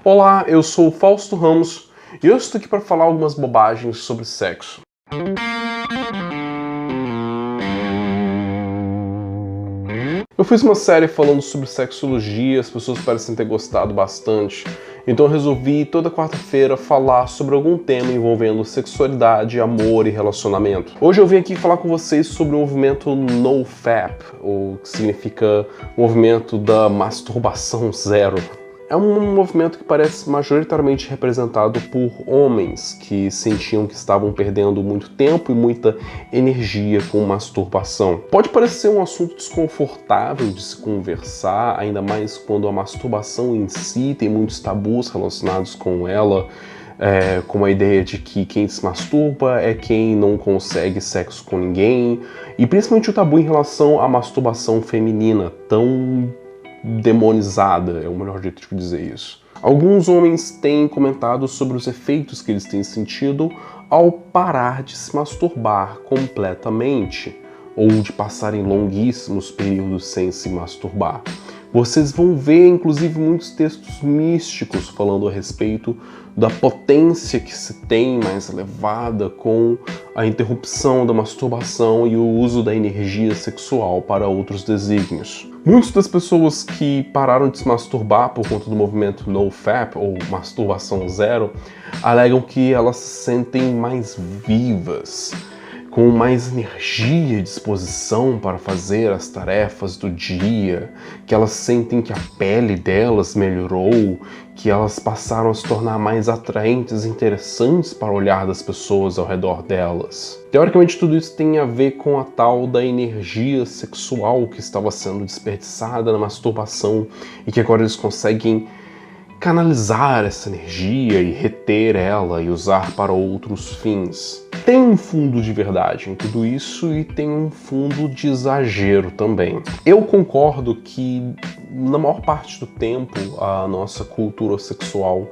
Olá, eu sou o Fausto Ramos e eu estou aqui para falar algumas bobagens sobre sexo. Eu fiz uma série falando sobre sexologia, as pessoas parecem ter gostado bastante, então eu resolvi toda quarta-feira falar sobre algum tema envolvendo sexualidade, amor e relacionamento. Hoje eu vim aqui falar com vocês sobre o movimento NoFap, ou que significa movimento da masturbação zero. É um movimento que parece majoritariamente representado por homens que sentiam que estavam perdendo muito tempo e muita energia com masturbação. Pode parecer um assunto desconfortável de se conversar, ainda mais quando a masturbação em si tem muitos tabus relacionados com ela, como a ideia de que quem se masturba é quem não consegue sexo com ninguém, e principalmente o tabu em relação à masturbação feminina, tão demonizada, é o melhor jeito de dizer isso. Alguns homens têm comentado sobre os efeitos que eles têm sentido ao parar de se masturbar completamente, ou de passarem longuíssimos períodos sem se masturbar. Vocês vão ver, inclusive, muitos textos místicos falando a respeito da potência que se tem mais elevada com a interrupção da masturbação e o uso da energia sexual para outros desígnios. Muitas das pessoas que pararam de se masturbar por conta do movimento NoFap, ou masturbação zero, alegam que elas se sentem mais vivas, com mais energia e disposição para fazer as tarefas do dia, que elas sentem que a pele delas melhorou, que elas passaram a se tornar mais atraentes e interessantes para o olhar das pessoas ao redor delas. Teoricamente, tudo isso tem a ver com a tal da energia sexual que estava sendo desperdiçada na masturbação e que agora eles conseguem canalizar essa energia e reter ela e usar para outros fins. Tem um fundo de verdade em tudo isso e tem um fundo de exagero também. Eu concordo que, na maior parte do tempo, a nossa cultura sexual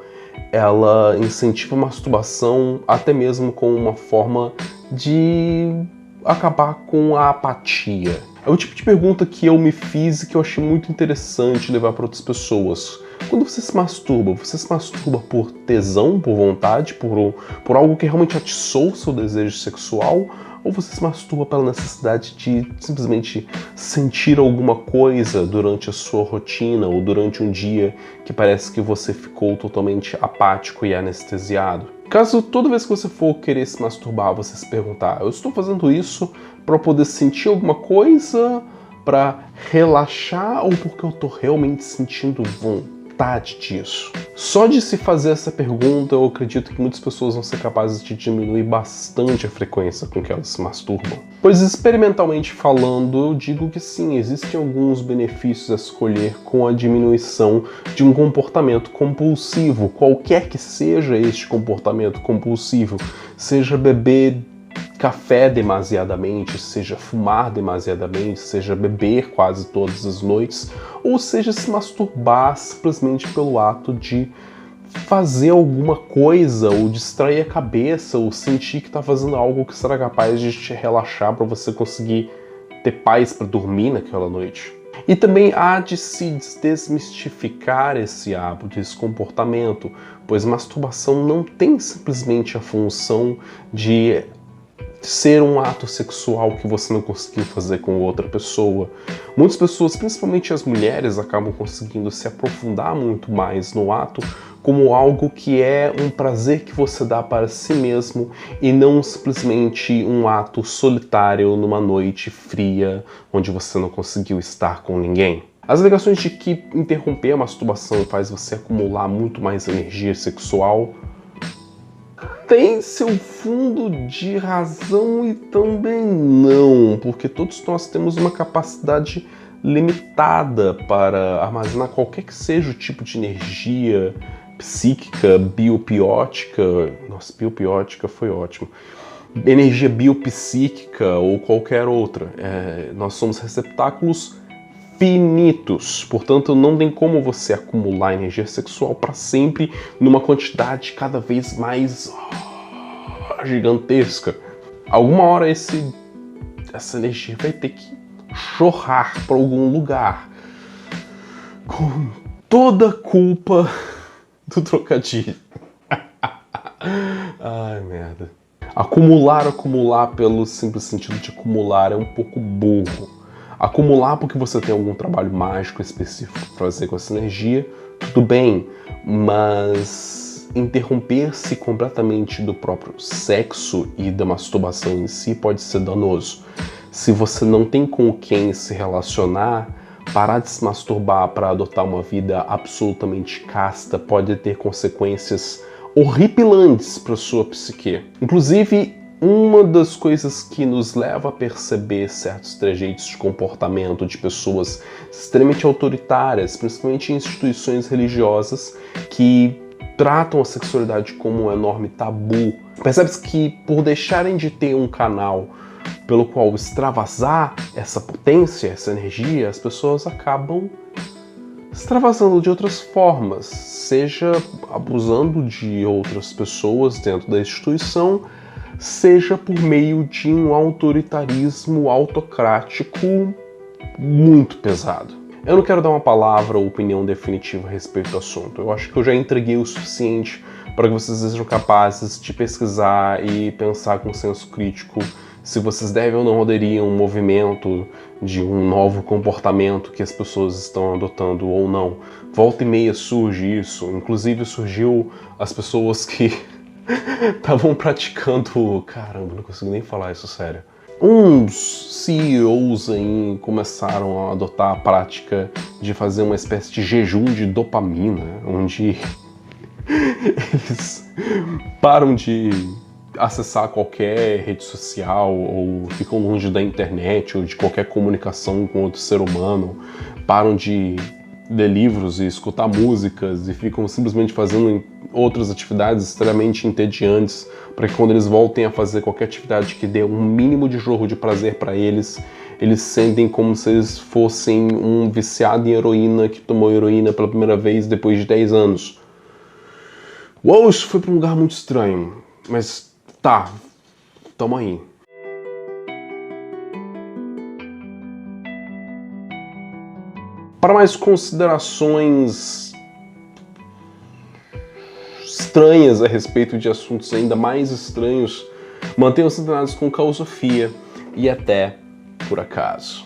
ela incentiva a masturbação até mesmo como uma forma de acabar com a apatia. É o tipo de pergunta que eu me fiz e que eu achei muito interessante levar para outras pessoas. Quando você se masturba por tesão, por vontade, por algo que realmente atiçou o seu desejo sexual? Ou você se masturba pela necessidade de simplesmente sentir alguma coisa durante a sua rotina ou durante um dia que parece que você ficou totalmente apático e anestesiado? Caso toda vez que você for querer se masturbar, você se perguntar, eu estou fazendo isso para poder sentir alguma coisa, para relaxar ou porque eu estou realmente sentindo vontade disso? Só de se fazer essa pergunta, eu acredito que muitas pessoas vão ser capazes de diminuir bastante a frequência com que elas se masturbam. Pois experimentalmente falando, eu digo que sim, existem alguns benefícios a escolher com a diminuição de um comportamento compulsivo, qualquer que seja este comportamento compulsivo, seja beber café demasiadamente, seja fumar demasiadamente, seja beber quase todas as noites, ou seja se masturbar simplesmente pelo ato de fazer alguma coisa, ou distrair a cabeça, ou sentir que está fazendo algo que será capaz de te relaxar para você conseguir ter paz para dormir naquela noite. E também há de se desmistificar esse hábito, esse comportamento, pois masturbação não tem simplesmente a função de ser um ato sexual que você não conseguiu fazer com outra pessoa. Muitas pessoas, principalmente as mulheres, acabam conseguindo se aprofundar muito mais no ato como algo que é um prazer que você dá para si mesmo e não simplesmente um ato solitário numa noite fria onde você não conseguiu estar com ninguém. As alegações de que interromper a masturbação faz você acumular muito mais energia sexual tem seu fundo de razão e também não, porque todos nós temos uma capacidade limitada para armazenar qualquer que seja o tipo de energia psíquica, biopiótica, nossa, biopiótica foi ótimo, energia biopsíquica ou qualquer outra. Nós somos receptáculos finitos, portanto não tem como você acumular energia sexual para sempre numa quantidade cada vez mais gigantesca. Alguma hora essa energia vai ter que jorrar para algum lugar, com toda a culpa do trocadilho. Ai, merda. Acumular pelo simples sentido de acumular é um pouco burro. Acumular porque você tem algum trabalho mágico específico para fazer com essa energia, tudo bem, mas interromper-se completamente do próprio sexo e da masturbação em si pode ser danoso. Se você não tem com quem se relacionar, parar de se masturbar para adotar uma vida absolutamente casta pode ter consequências horripilantes para sua psique. Inclusive, uma das coisas que nos leva a perceber certos trejeitos de comportamento de pessoas extremamente autoritárias, principalmente em instituições religiosas que tratam a sexualidade como um enorme tabu. Percebe-se que por deixarem de ter um canal pelo qual extravasar essa potência, essa energia, as pessoas acabam extravasando de outras formas, seja abusando de outras pessoas dentro da instituição, seja por meio de um autoritarismo autocrático muito pesado. Eu não quero dar uma palavra ou opinião definitiva a respeito do assunto. Eu acho que eu já entreguei o suficiente para que vocês sejam capazes de pesquisar e pensar com senso crítico se vocês devem ou não aderir a um movimento de um novo comportamento que as pessoas estão adotando ou não. Volta e meia surge isso. Inclusive surgiu as pessoas que estavam praticando... Caramba, não consigo nem falar isso sério. Uns CEOs aí começaram a adotar a prática de fazer uma espécie de jejum de dopamina, onde eles param de acessar qualquer rede social ou ficam longe da internet ou de qualquer comunicação com outro ser humano, param de ler livros e escutar músicas e ficam simplesmente fazendo outras atividades extremamente entediantes para que quando eles voltem a fazer qualquer atividade que dê um mínimo de jorro de prazer para eles, eles sentem como se eles fossem um viciado em heroína que tomou heroína pela primeira vez depois de 10 anos. Uou, isso foi para um lugar muito estranho, mas tá, tamo aí. Para mais considerações estranhas a respeito de assuntos ainda mais estranhos, mantenham-se antenados com Causofia e até por acaso.